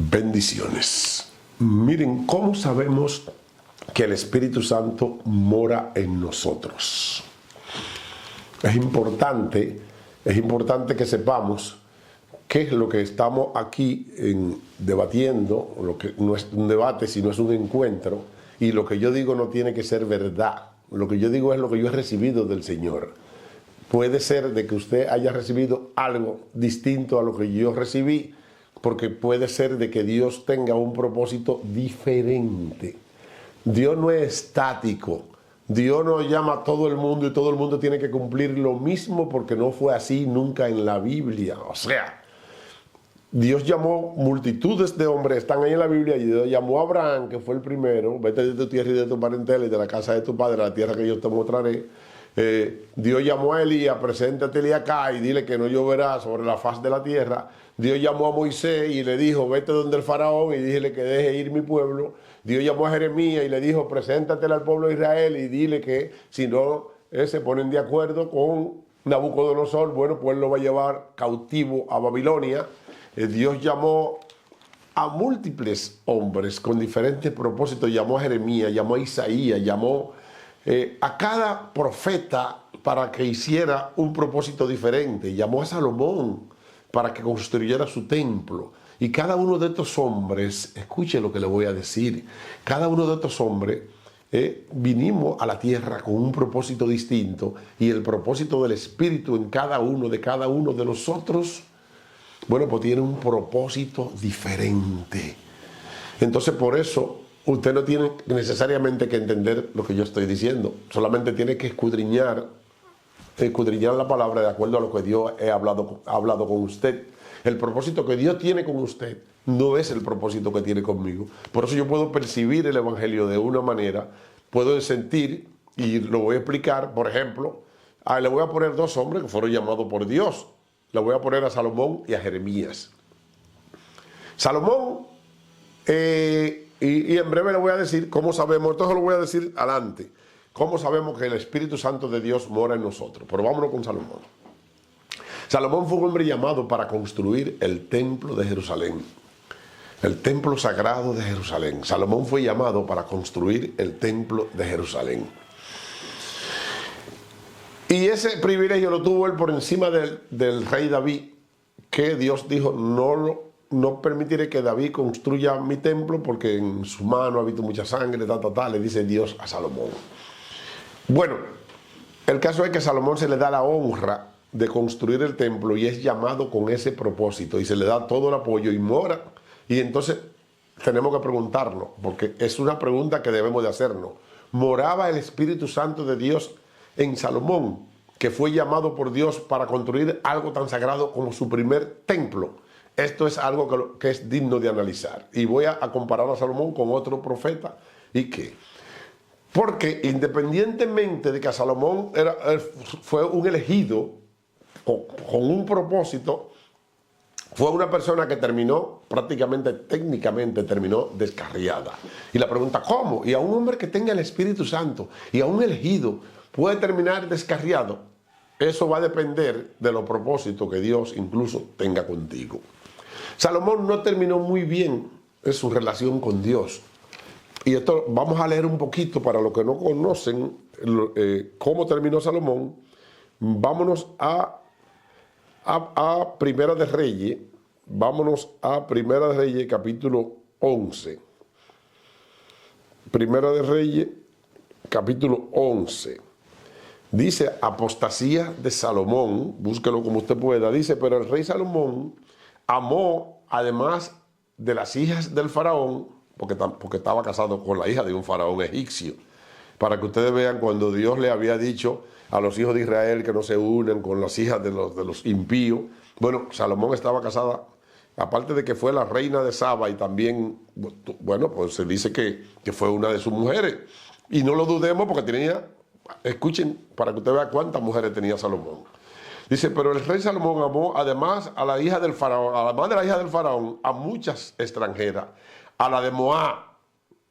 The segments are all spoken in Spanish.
Bendiciones. Miren, ¿cómo sabemos que el Espíritu Santo mora en nosotros? Es importante que sepamos qué es lo que estamos aquí debatiendo, lo que no es un debate, sino es un encuentro, y lo que yo digo no tiene que ser verdad. Lo que yo digo es lo que yo he recibido del Señor. Puede ser de que usted haya recibido algo distinto a lo que yo recibí, porque puede ser de que Dios tenga un propósito diferente. Dios no es estático. Dios no llama a todo el mundo y todo el mundo tiene que cumplir lo mismo, porque no fue así nunca en la Biblia. O sea, Dios llamó multitudes de hombres, están ahí en la Biblia, y Dios llamó a Abraham, que fue el primero: vete de tu tierra y de tu parentela y de la casa de tu padre, a la tierra que yo te mostraré. Dios llamó a Elías: preséntate acá y dile que no lloverá sobre la faz de la tierra. Dios llamó a Moisés y le dijo: vete donde el faraón y dile que deje ir mi pueblo. Dios llamó a Jeremías y le dijo: preséntate al pueblo de Israel y dile que si no se ponen de acuerdo con Nabucodonosor, bueno, pues lo va a llevar cautivo a Babilonia. Dios llamó a múltiples hombres con diferentes propósitos. Llamó a Jeremías, llamó a Isaías, llamó a cada profeta para que hiciera un propósito diferente. Llamó a Salomón para que construyera su templo. Y cada uno de estos hombres, escuche lo que le voy a decir, cada uno de estos hombres vinimos a la tierra con un propósito distinto, y el propósito del Espíritu en cada uno de nosotros, bueno, pues tiene un propósito diferente. Entonces, por eso usted no tiene necesariamente que entender lo que yo estoy diciendo, solamente tiene que escudriñar la palabra de acuerdo a lo que Dios ha hablado con usted. El propósito que Dios tiene con usted no es el propósito que tiene conmigo. Por eso yo puedo percibir el Evangelio de una manera, puedo sentir, y lo voy a explicar. Por ejemplo, le voy a poner dos hombres que fueron llamados por Dios. Le voy a poner a Salomón y a Jeremías. Salomón, y en breve le voy a decir cómo sabemos, entonces lo voy a decir adelante, cómo sabemos que el Espíritu Santo de Dios mora en nosotros. Pero vámonos con Salomón. Salomón fue un hombre llamado para construir el templo de Jerusalén, el templo sagrado de Jerusalén. Salomón fue llamado para construir el templo de Jerusalén. Y ese privilegio lo tuvo él por encima del rey David, que Dios dijo: no permitiré que David construya mi templo, porque en su mano ha habido mucha sangre, le dice Dios a Salomón. Bueno, el caso es que a Salomón se le da la honra de construir el templo, y es llamado con ese propósito, y se le da todo el apoyo, y mora. Y entonces tenemos que preguntarnos, porque es una pregunta que debemos de hacernos: ¿moraba el Espíritu Santo de Dios en Salomón, que fue llamado por Dios para construir algo tan sagrado como su primer templo? Esto es algo que es digno de analizar, y voy a comparar a Salomón con otro profeta. ¿Y qué? Porque independientemente de que Salomón fue un elegido con un propósito, fue una persona que terminó técnicamente terminó descarriada. Y la pregunta: ¿cómo? Y a un hombre que tenga el Espíritu Santo y a un elegido puede terminar descarriado. Eso va a depender de los propósitos que Dios incluso tenga contigo. Salomón no terminó muy bien en su relación con Dios. Y esto vamos a leer un poquito para los que no conocen cómo terminó Salomón. Vámonos a Primera de Reyes. Vámonos a Primera de Reyes, capítulo 11. Primera de Reyes, capítulo 11. Dice: apostasía de Salomón, búsquelo como usted pueda. Dice: pero el rey Salomón amó, además de las hijas del faraón, porque estaba casado con la hija de un faraón egipcio. Para que ustedes vean, cuando Dios le había dicho a los hijos de Israel que no se unen con las hijas de los impíos, bueno, Salomón estaba casada, aparte de que fue la reina de Saba, y también, bueno, pues se dice que fue una de sus mujeres. Y no lo dudemos, porque tenía, escuchen, para que usted vea cuántas mujeres tenía Salomón. Dice: pero el rey Salomón amó además a la hija del faraón, además de la hija del faraón, a muchas extranjeras, a la de Moab,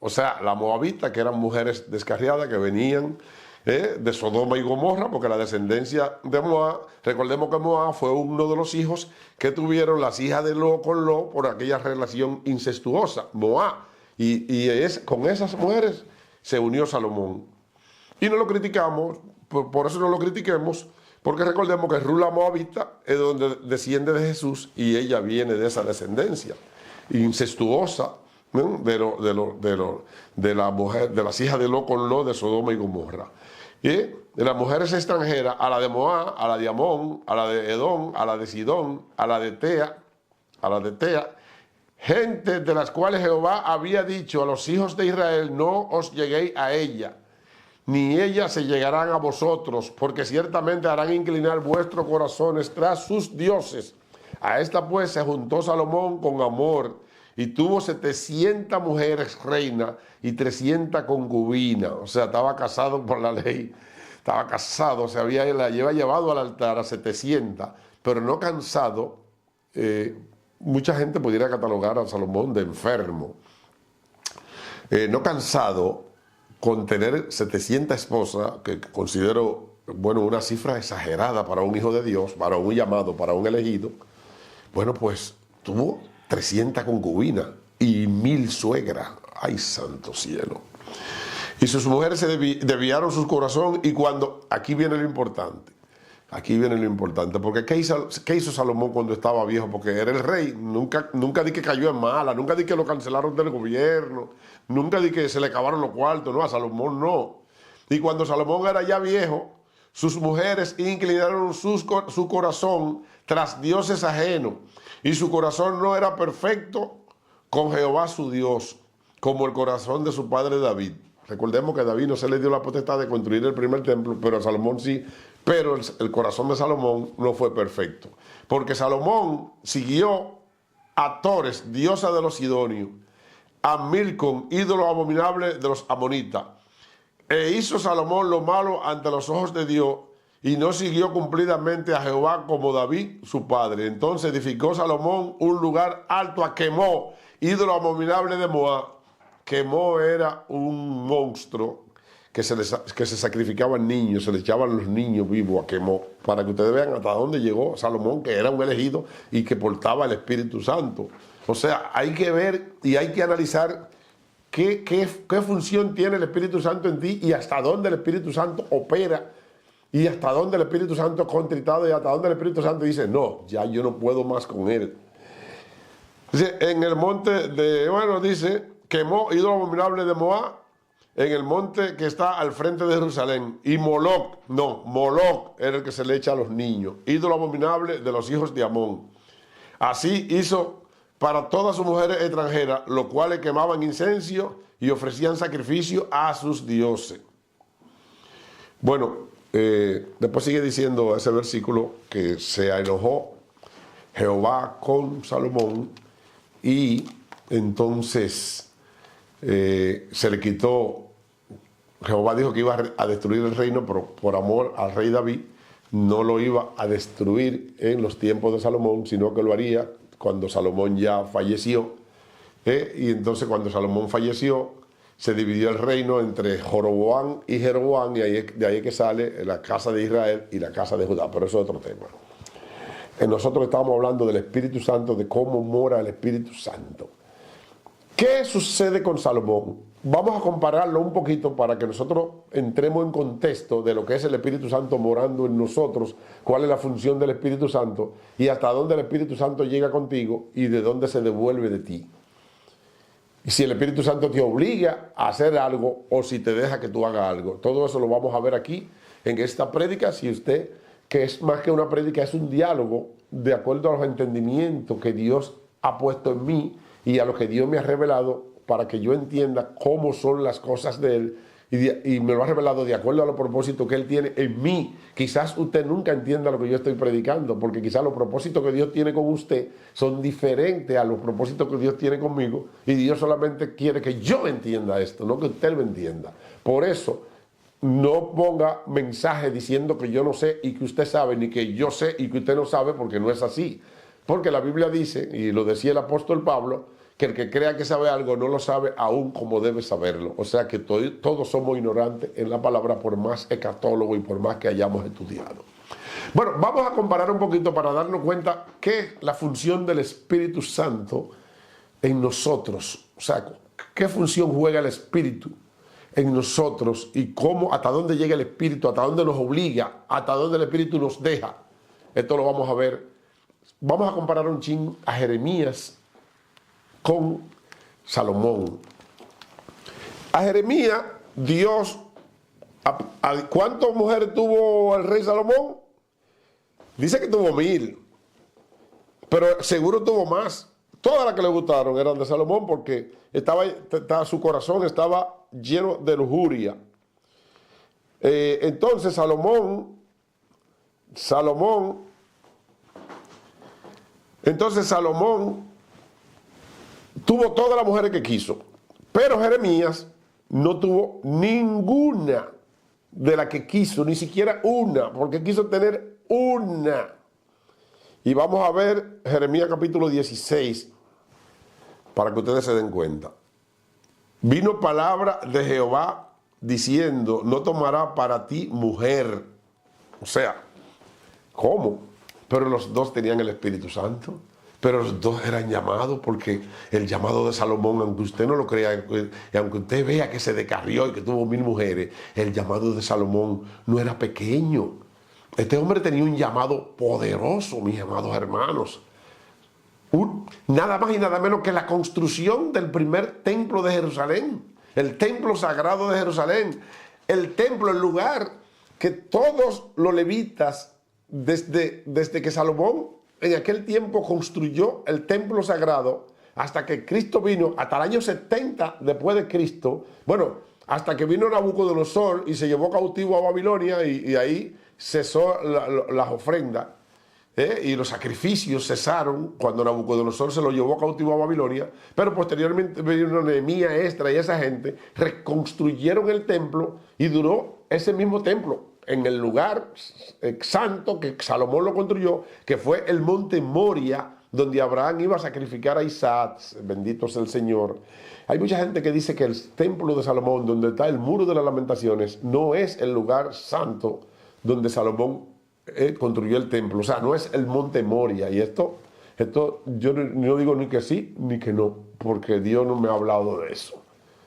o sea, la moabita, que eran mujeres descarriadas que venían de Sodoma y Gomorra, porque la descendencia de Moab, recordemos que Moab fue uno de los hijos que tuvieron las hijas de Lot con Lot por aquella relación incestuosa, Moab. Con esas mujeres se unió Salomón. Y no lo criticamos, por eso no lo critiquemos, porque recordemos que Rut la Moabita es donde desciende de Jesús y ella viene de esa descendencia incestuosa, ¿no? de las hijas de Lot con Lot de Sodoma y Gomorra. Y de las mujeres extranjeras, a la de Moab, a la de Amón, a la de Edom, a la de Sidón, a la de Tea, gente de las cuales Jehová había dicho a los hijos de Israel, no os lleguéis a ella, ni ellas se llegarán a vosotros, porque ciertamente harán inclinar vuestros corazones tras sus dioses. A esta pues se juntó Salomón con amor, y tuvo 700 mujeres reinas y 300 concubinas. O sea, estaba casado por la ley, estaba casado, se había llevado al altar a 700, pero no cansado. Mucha gente pudiera catalogar a Salomón de enfermo. No cansado con tener 700 esposas, que considero, bueno, una cifra exagerada para un hijo de Dios, para un llamado, para un elegido. Bueno, pues tuvo 300 concubinas y 1000 suegras. ¡Ay, santo cielo! Y sus mujeres se desviaron su corazón, y aquí viene lo importante. Aquí viene lo importante, porque ¿qué hizo Salomón cuando estaba viejo? Porque era el rey, nunca di que cayó en mala, nunca di que lo cancelaron del gobierno, nunca di que se le acabaron los cuartos, no, a Salomón no. Y cuando Salomón era ya viejo, sus mujeres inclinaron su corazón tras dioses ajenos, y su corazón no era perfecto con Jehová su Dios, como el corazón de su padre David. Recordemos que a David no se le dio la potestad de construir el primer templo, pero a Salomón sí. Pero el corazón de Salomón no fue perfecto, porque Salomón siguió a Tores, diosa de los sidonios, a Milcom, ídolo abominable de los amonitas. E hizo Salomón lo malo ante los ojos de Dios, y no siguió cumplidamente a Jehová como David su padre. Entonces edificó Salomón un lugar alto a Quemó, ídolo abominable de Moab. Quemó era un monstruo que se sacrificaban niños, se le echaban los niños vivos a Quemó, para que ustedes vean hasta dónde llegó Salomón, que era un elegido y que portaba el Espíritu Santo. O sea, hay que ver y hay que analizar qué función tiene el Espíritu Santo en ti, y hasta dónde el Espíritu Santo opera, y hasta dónde el Espíritu Santo es contritado, y hasta dónde el Espíritu Santo dice, no, ya yo no puedo más con él. Dice, en el monte dice, Quemó, ídolo abominable de Moab, en el monte que está al frente de Jerusalén. Y Moloc era el que se le echa a los niños, ídolo abominable de los hijos de Amón. Así hizo para todas sus mujeres extranjeras, los cuales quemaban incenso y ofrecían sacrificio a sus dioses. Bueno, después sigue diciendo ese versículo que se enojó Jehová con Salomón, y entonces se le quitó. Jehová dijo que iba a destruir el reino, pero por amor al rey David no lo iba a destruir en los tiempos de Salomón, sino que lo haría cuando Salomón ya falleció. Y entonces cuando Salomón falleció, se dividió el reino entre Joroboam y Jeroboam, y de ahí que sale la casa de Israel y la casa de Judá, pero eso es otro tema. Nosotros estamos hablando del Espíritu Santo, de cómo mora el Espíritu Santo. ¿Qué sucede con Salomón? Vamos a compararlo un poquito para que nosotros entremos en contexto de lo que es el Espíritu Santo morando en nosotros, cuál es la función del Espíritu Santo y hasta dónde el Espíritu Santo llega contigo y de dónde se devuelve de ti. Y si el Espíritu Santo te obliga a hacer algo o si te deja que tú hagas algo. Todo eso lo vamos a ver aquí en esta prédica. Si usted, que es más que una prédica, es un diálogo de acuerdo a los entendimientos que Dios ha puesto en mí y a lo que Dios me ha revelado, para que yo entienda cómo son las cosas de Él, y me lo ha revelado de acuerdo a los propósitos que Él tiene en mí. Quizás usted nunca entienda lo que yo estoy predicando, porque quizás los propósitos que Dios tiene con usted son diferentes a los propósitos que Dios tiene conmigo, y Dios solamente quiere que yo entienda esto, no que usted lo entienda. Por eso, no ponga mensaje diciendo que yo no sé y que usted sabe, ni que yo sé y que usted no sabe, porque no es así. Porque la Biblia dice, y lo decía el apóstol Pablo, que el que crea que sabe algo no lo sabe aún como debe saberlo. O sea que todos somos ignorantes en la palabra por más escatólogo y por más que hayamos estudiado. Bueno, vamos a comparar un poquito para darnos cuenta qué es la función del Espíritu Santo en nosotros. O sea, qué función juega el Espíritu en nosotros y cómo, hasta dónde llega el Espíritu, hasta dónde nos obliga, hasta dónde el Espíritu nos deja. Esto lo vamos a ver. Vamos a comparar un chin a Jeremías con Salomón. A Jeremías, Dios, ¿cuántas mujeres tuvo el rey Salomón? Dice que tuvo 1000, pero seguro tuvo más. Todas las que le gustaron eran de Salomón porque su corazón estaba lleno de lujuria. Entonces Salomón tuvo todas las mujeres que quiso, pero Jeremías no tuvo ninguna de las que quiso, ni siquiera una, porque quiso tener una. Y vamos a ver Jeremías capítulo 16, para que ustedes se den cuenta. Vino palabra de Jehová diciendo, no tomará para ti mujer. O sea, ¿cómo? Pero los dos tenían el Espíritu Santo. Pero los dos eran llamados, porque el llamado de Salomón, aunque usted no lo crea, y aunque usted vea que se descarrió y que tuvo 1000 mujeres, el llamado de Salomón no era pequeño. Este hombre tenía un llamado poderoso, mis amados hermanos. Nada más y nada menos que la construcción del primer templo de Jerusalén, el templo sagrado de Jerusalén, el templo, el lugar que todos los levitas, desde que Salomón en aquel tiempo construyó el templo sagrado, hasta que Cristo vino, hasta el año 70 después de Cristo, bueno, hasta que vino Nabucodonosor y se llevó cautivo a Babilonia y ahí cesó las ofrendas, y los sacrificios cesaron cuando Nabucodonosor se lo llevó cautivo a Babilonia, pero posteriormente vino Nehemías, Esdras y esa gente, reconstruyeron el templo y duró ese mismo templo en el lugar santo que Salomón lo construyó, que fue el monte Moria, donde Abraham iba a sacrificar a Isaac. Bendito sea el Señor. Hay mucha gente que dice que el templo de Salomón, donde está el muro de las lamentaciones, no es el lugar santo donde Salomón construyó el templo. O sea, no es el monte Moria. Y esto yo no digo ni que sí ni que no, porque Dios no me ha hablado de eso.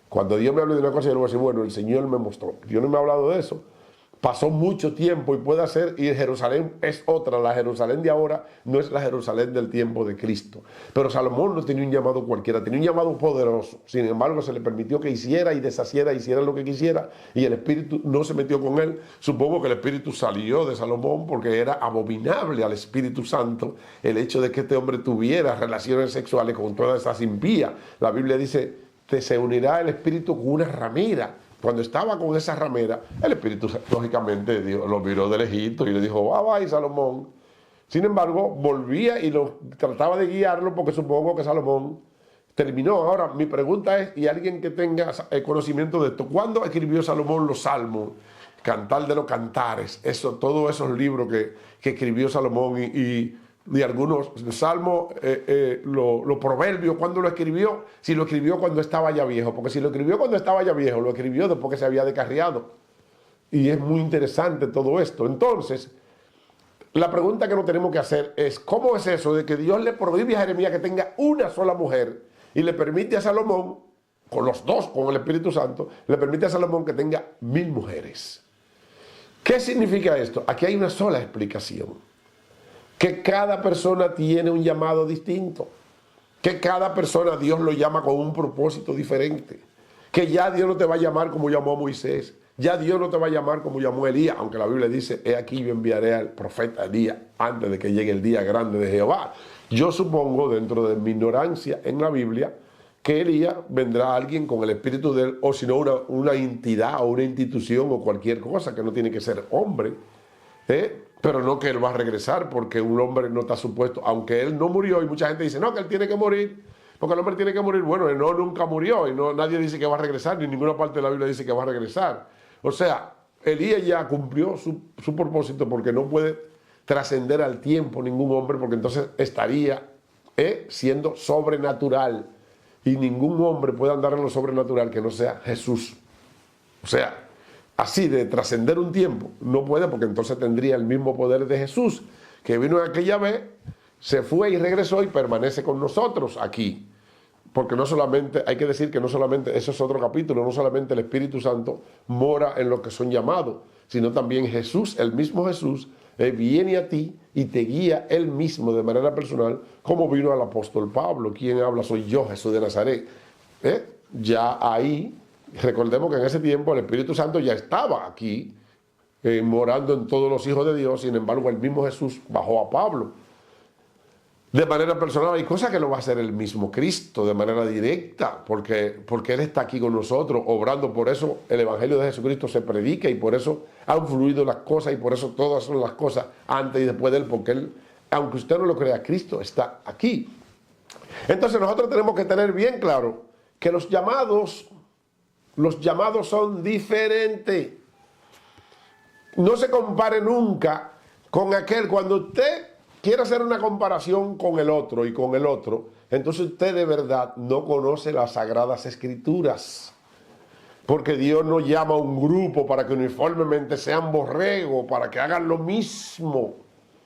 Cuando Dios me habla de una cosa, yo le voy a decir, bueno, el Señor me mostró. Dios no me ha hablado de eso. Pasó mucho tiempo y puede ser, y Jerusalén es otra. La Jerusalén de ahora no es la Jerusalén del tiempo de Cristo. Pero Salomón no tenía un llamado cualquiera, tenía un llamado poderoso. Sin embargo, se le permitió que hiciera y deshaciera, hiciera lo que quisiera, y el Espíritu no se metió con él. Supongo que el Espíritu salió de Salomón porque era abominable al Espíritu Santo el hecho de que este hombre tuviera relaciones sexuales con todas esas impías. La Biblia dice, se unirá el Espíritu con una ramera. Cuando estaba con esa ramera, el Espíritu, lógicamente, lo miró de lejito y le dijo, bye, Salomón. Sin embargo, volvía y lo trataba de guiarlo porque supongo que Salomón terminó. Ahora, mi pregunta es, y alguien que tenga conocimiento de esto, ¿cuándo escribió Salomón los Salmos? Cantar de los Cantares, todos esos libros que escribió Salomón y algunos salmos, los proverbios, ¿cuándo lo escribió? Si lo escribió cuando estaba ya viejo, porque si lo escribió cuando estaba ya viejo, lo escribió después que se había descarriado. Y es muy interesante todo esto. Entonces, la pregunta que nos tenemos que hacer es, ¿cómo es eso de que Dios le prohíbe a Jeremías que tenga una sola mujer y le permite a Salomón, con los dos, con el Espíritu Santo, le permite a Salomón que tenga 1000 mujeres? ¿Qué significa esto? Aquí hay una sola explicación. Que cada persona tiene un llamado distinto, que cada persona Dios lo llama con un propósito diferente, que ya Dios no te va a llamar como llamó a Moisés, ya Dios no te va a llamar como llamó a Elías, aunque la Biblia dice, he aquí yo enviaré al profeta Elías antes de que llegue el día grande de Jehová. Yo supongo, dentro de mi ignorancia en la Biblia, que Elías vendrá alguien con el espíritu de él, o si no una entidad o una institución o cualquier cosa, que no tiene que ser hombre, pero no que él va a regresar, porque un hombre no está supuesto, aunque él no murió, y mucha gente dice, no, que él tiene que morir, porque el hombre tiene que morir. Bueno, él nunca murió, y nadie dice que va a regresar, ni ninguna parte de la Biblia dice que va a regresar. O sea, Elías ya cumplió su propósito, porque no puede trascender al tiempo ningún hombre, porque entonces estaría siendo sobrenatural. y ningún hombre puede andar en lo sobrenatural que no sea Jesús. O sea, así de trascender un tiempo, no puede, porque entonces tendría el mismo poder de Jesús, que vino aquella vez, se fue y regresó y permanece con nosotros aquí. Porque no solamente, hay que decir que no solamente, eso es otro capítulo, no solamente el Espíritu Santo mora en los que son llamados, sino también Jesús, el mismo Jesús, viene a ti y te guía él mismo de manera personal, como vino al apóstol Pablo. Quien habla soy yo, Jesús de Nazaret. Ya ahí, recordemos que en ese tiempo el Espíritu Santo ya estaba aquí, morando en todos los hijos de Dios. Sin embargo, el mismo Jesús bajó a Pablo de manera personal. Hay cosas que lo va a hacer el mismo Cristo de manera directa, porque Él está aquí con nosotros, obrando. Por eso el Evangelio de Jesucristo se predica y por eso han fluido las cosas y por eso todas son las cosas antes y después de Él, porque Él, aunque usted no lo crea, Cristo está aquí. Entonces nosotros tenemos que tener bien claro que los llamados son diferentes. No se compare nunca con aquel. Cuando usted quiere hacer una comparación con el otro y con el otro, entonces usted de verdad no conoce las Sagradas Escrituras. Porque Dios no llama a un grupo para que uniformemente sean borregos, para que hagan lo mismo.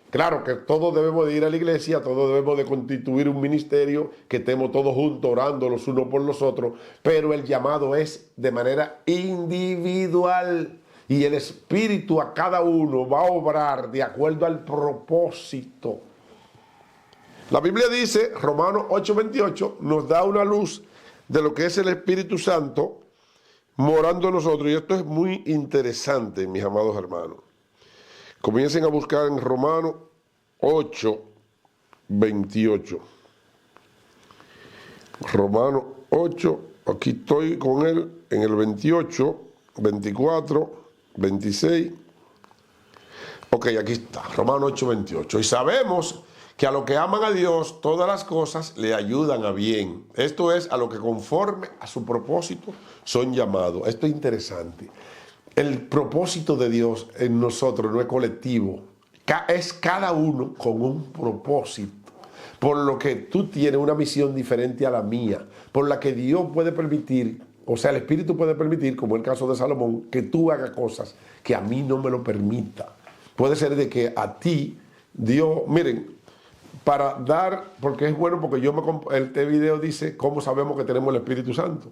Claro que todos debemos de ir a la iglesia, todos debemos de constituir un ministerio, que estemos todos juntos orando los unos por los otros, pero el llamado es de manera individual. Y el Espíritu a cada uno va a obrar de acuerdo al propósito. La Biblia dice, Romanos 8:28, nos da una luz de lo que es el Espíritu Santo morando en nosotros. Y esto es muy interesante, mis amados hermanos. Comiencen a buscar en Romanos 8:28. Romanos 8, aquí estoy con él en el 28, 24... 26. Ok, aquí está, Romanos 8:28. Y sabemos que a los que aman a Dios, todas las cosas le ayudan a bien. Esto es, a lo que conforme a su propósito son llamados. Esto es interesante. El propósito de Dios en nosotros no es colectivo. Es cada uno con un propósito. Por lo que tú tienes una misión diferente a la mía. Por la que Dios puede permitir, o sea, el Espíritu puede permitir, como el caso de Salomón, que tú hagas cosas que a mí no me lo permita. Puede ser de que a ti, Dios, miren, para dar, porque es bueno, porque este video dice cómo sabemos que tenemos el Espíritu Santo.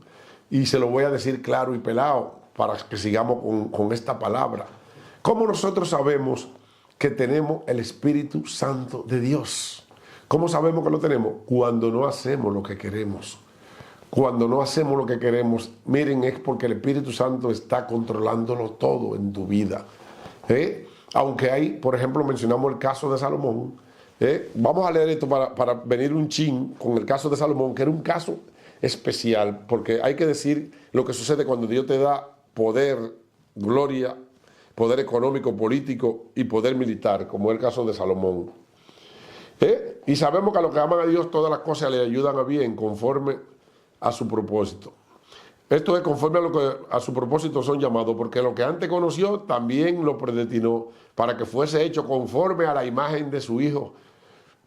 Y se lo voy a decir claro y pelado, para que sigamos con esta palabra. ¿Cómo nosotros sabemos que tenemos el Espíritu Santo de Dios? ¿Cómo sabemos que lo tenemos? Cuando no hacemos lo que queremos. Cuando no hacemos lo que queremos, miren, es porque el Espíritu Santo está controlándolo todo en tu vida. Aunque hay, por ejemplo, mencionamos el caso de Salomón. Vamos a leer esto para venir un chin con el caso de Salomón, que era un caso especial, porque hay que decir lo que sucede cuando Dios te da poder, gloria, poder económico, político y poder militar, como es el caso de Salomón. Y sabemos que a los que aman a Dios todas las cosas le ayudan a bien, conforme a su propósito. Esto es conforme a lo que a su propósito son llamados, porque lo que antes conoció también lo predestinó para que fuese hecho conforme a la imagen de su Hijo,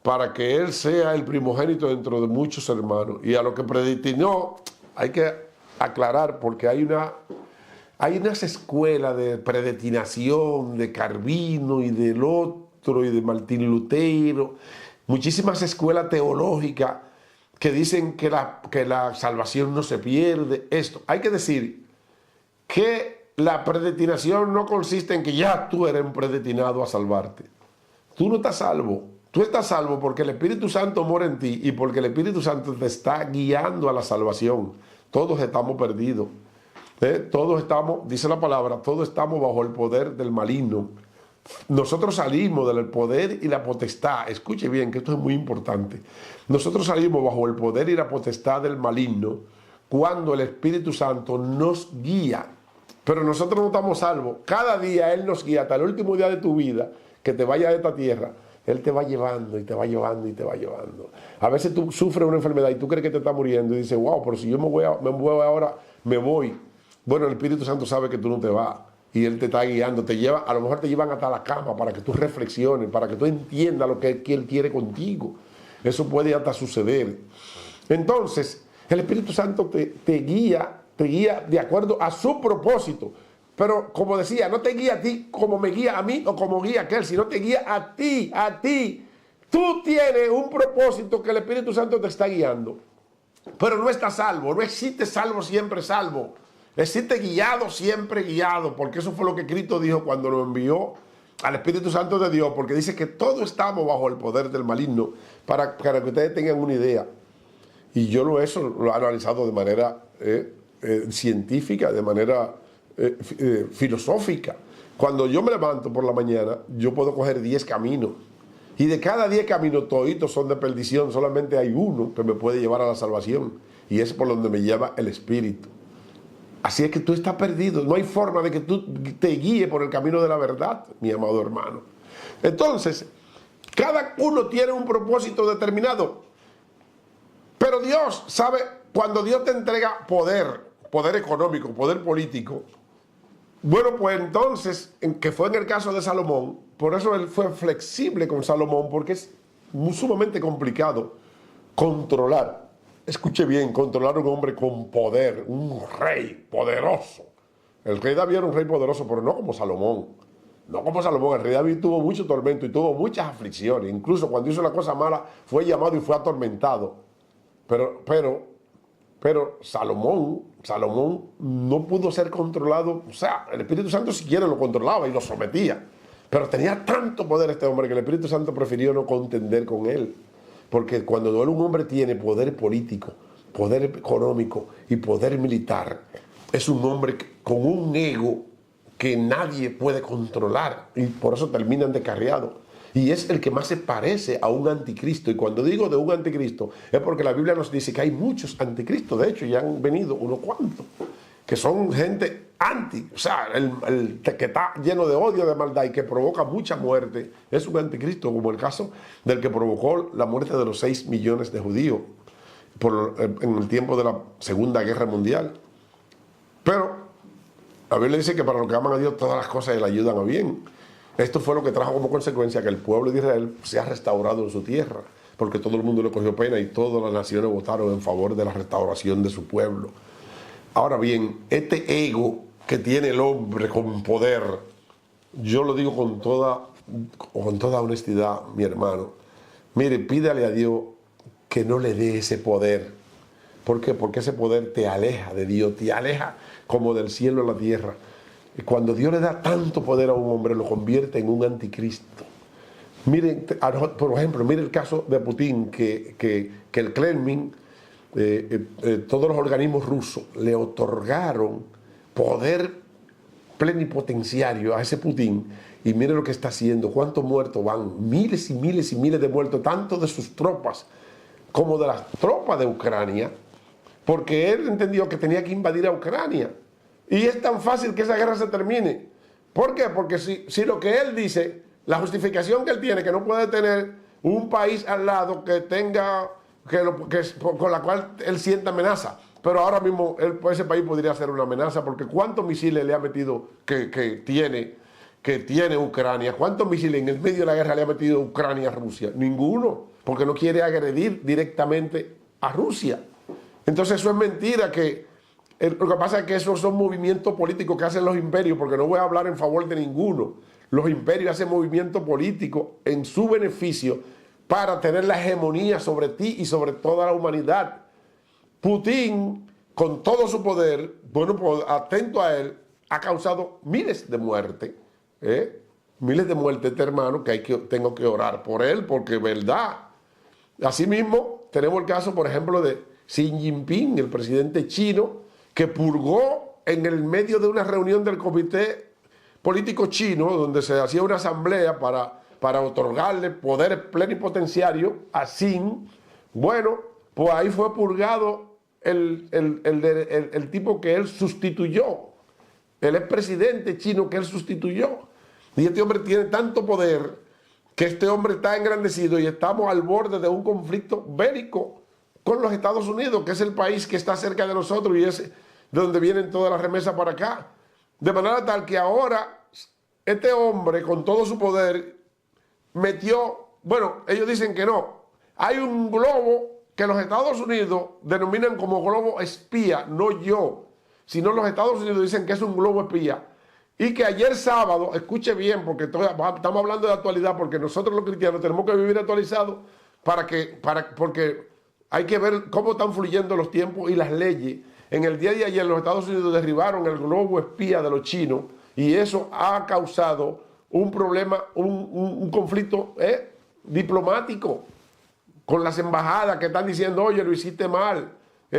para que Él sea el primogénito dentro de muchos hermanos. Y a lo que predestinó, hay que aclarar, porque hay unas escuelas de predestinación, de Calvino y del otro, y de Martín Lutero, muchísimas escuelas teológicas que dicen que la salvación no se pierde. Esto, hay que decir que la predestinación no consiste en que ya tú eres predestinado a salvarte. Tú no estás salvo. Tú estás salvo porque el Espíritu Santo mora en ti y porque el Espíritu Santo te está guiando a la salvación. Todos estamos perdidos. Todos estamos, dice la palabra, todos estamos bajo el poder del maligno. Nosotros salimos del poder y la potestad. Escuche bien, que esto es muy importante. Nosotros salimos bajo el poder y la potestad del maligno cuando el Espíritu Santo nos guía. Pero nosotros no estamos salvos. Cada día Él nos guía hasta el último día de tu vida, que te vayas de esta tierra. Él te va llevando y te va llevando y te va llevando. A veces tú sufres una enfermedad y tú crees que te está muriendo y dices, wow, pero si yo me voy ahora, me voy. Bueno, el Espíritu Santo sabe que tú no te vas. Y Él te está guiando, te lleva, a lo mejor te llevan hasta la cama para que tú reflexiones, para que tú entiendas lo que Él quiere contigo. Eso puede hasta suceder. Entonces, El Espíritu Santo te guía de acuerdo a su propósito. Pero como decía, no te guía a ti como me guía a mí o como guía a aquel, sino te guía a ti, a ti. Tú tienes un propósito que el Espíritu Santo te está guiando. Pero no estás salvo, no existe salvo siempre salvo. Existe guiado siempre guiado, porque eso fue lo que Cristo dijo cuando lo envió al Espíritu Santo de Dios, porque dice que todos estamos bajo el poder del maligno, para que ustedes tengan una idea. Y yo lo he analizado de manera científica, de manera filosófica. Cuando yo me levanto por la mañana, yo puedo coger 10 caminos. Y de cada 10 caminos, toditos son de perdición. Solamente hay uno que me puede llevar a la salvación. Y es por donde me lleva el Espíritu. Así es que tú estás perdido. No hay forma de que tú te guíes por el camino de la verdad, mi amado hermano. Entonces, cada uno tiene un propósito determinado. Pero Dios sabe, cuando Dios te entrega poder económico, poder político, bueno, pues entonces, que fue en el caso de Salomón, por eso él fue flexible con Salomón, porque es sumamente complicado controlar. Escuche bien, controlar a un hombre con poder, un rey poderoso. El rey David era un rey poderoso, pero no como Salomón. No como Salomón, el rey David tuvo mucho tormento y tuvo muchas aflicciones. Incluso cuando hizo una cosa mala, fue llamado y fue atormentado. Pero Salomón no pudo ser controlado. O sea, el Espíritu Santo siquiera lo controlaba y lo sometía. Pero tenía tanto poder este hombre que el Espíritu Santo prefirió no contender con él. Porque cuando un hombre tiene poder político, poder económico y poder militar, es un hombre con un ego que nadie puede controlar. Y por eso terminan descarriados. Y es el que más se parece a un anticristo. Y cuando digo de un anticristo, es porque la Biblia nos dice que hay muchos anticristos. De hecho, ya han venido unos cuantos, que son gente anti. O sea, el que está lleno de odio, de maldad y que provoca mucha muerte, es un anticristo, como el caso del que provocó la muerte de los 6 millones de judíos en el tiempo de la Segunda Guerra Mundial. Pero la Biblia dice que para los que aman a Dios todas las cosas le ayudan a bien. Esto fue lo que trajo como consecuencia que el pueblo de Israel se ha restaurado en su tierra, porque todo el mundo le cogió pena y todas las naciones votaron en favor de la restauración de su pueblo. Ahora bien, este ego que tiene el hombre con poder, yo lo digo con toda honestidad, mi hermano. Mire, pídale a Dios que no le dé ese poder. ¿Por qué? Porque ese poder te aleja de Dios, te aleja como del cielo a la tierra. Y cuando Dios le da tanto poder a un hombre, lo convierte en un anticristo. Miren, por ejemplo, mire el caso de Putin, que el Kremlin, todos los organismos rusos le otorgaron poder plenipotenciario a ese Putin. Y mire lo que está haciendo, cuántos muertos van, miles y miles y miles de muertos, tanto de sus tropas como de las tropas de Ucrania, porque él entendió que tenía que invadir a Ucrania. Y es tan fácil que esa guerra se termine. ¿Por qué? Porque si lo que él dice, la justificación que él tiene, que no puede tener un país al lado que tenga, con la cual él sienta amenaza. Pero ahora mismo ese país podría ser una amenaza, porque ¿cuántos misiles le ha metido que tiene Ucrania? ¿Cuántos misiles en el medio de la guerra le ha metido Ucrania a Rusia? Ninguno, porque no quiere agredir directamente a Rusia. Entonces eso es mentira lo que pasa es que esos son movimientos políticos que hacen los imperios, porque no voy a hablar en favor de ninguno. Los imperios hacen movimientos políticos en su beneficio para tener la hegemonía sobre ti y sobre toda la humanidad. Putin, con todo su poder, bueno, pues atento a él, ha causado miles de muertes. Miles de muertes, este hermano, que tengo que orar por él, porque es verdad. Asimismo, tenemos el caso, por ejemplo, de Xi Jinping, el presidente chino, que purgó en el medio de una reunión del comité político chino, donde se hacía una asamblea para otorgarle poder plenipotenciario a Xi. Bueno, pues ahí fue purgado el tipo que él sustituyó, el expresidente chino que él sustituyó. Y este hombre tiene tanto poder que este hombre está engrandecido y estamos al borde de un conflicto bélico con los Estados Unidos, que es el país que está cerca de nosotros y es de donde vienen todas las remesas para acá. De manera tal que ahora este hombre, con todo su poder, metió, bueno, ellos dicen que no, hay un globo que los Estados Unidos denominan como globo espía, no yo, sino los Estados Unidos dicen que es un globo espía. Y que ayer sábado, escuche bien, porque estamos hablando de actualidad, porque nosotros los cristianos tenemos que vivir actualizados porque hay que ver cómo están fluyendo los tiempos y las leyes. En el día de ayer los Estados Unidos derribaron el globo espía de los chinos y eso ha causado un problema, un conflicto diplomático con las embajadas que están diciendo, oye, lo hiciste mal.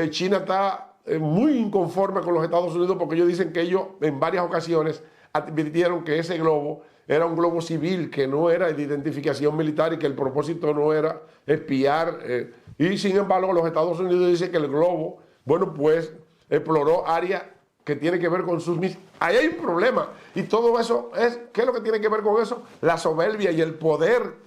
China está muy inconforme con los Estados Unidos porque ellos dicen que ellos en varias ocasiones advirtieron que ese globo era un globo civil, que no era de identificación militar y que el propósito no era espiar. Y sin embargo los Estados Unidos dicen que el globo, bueno, pues exploró áreas que tienen que ver con sus misiles. Ahí hay un problema. Y todo eso ¿qué es lo que tiene que ver con eso? La soberbia y el poder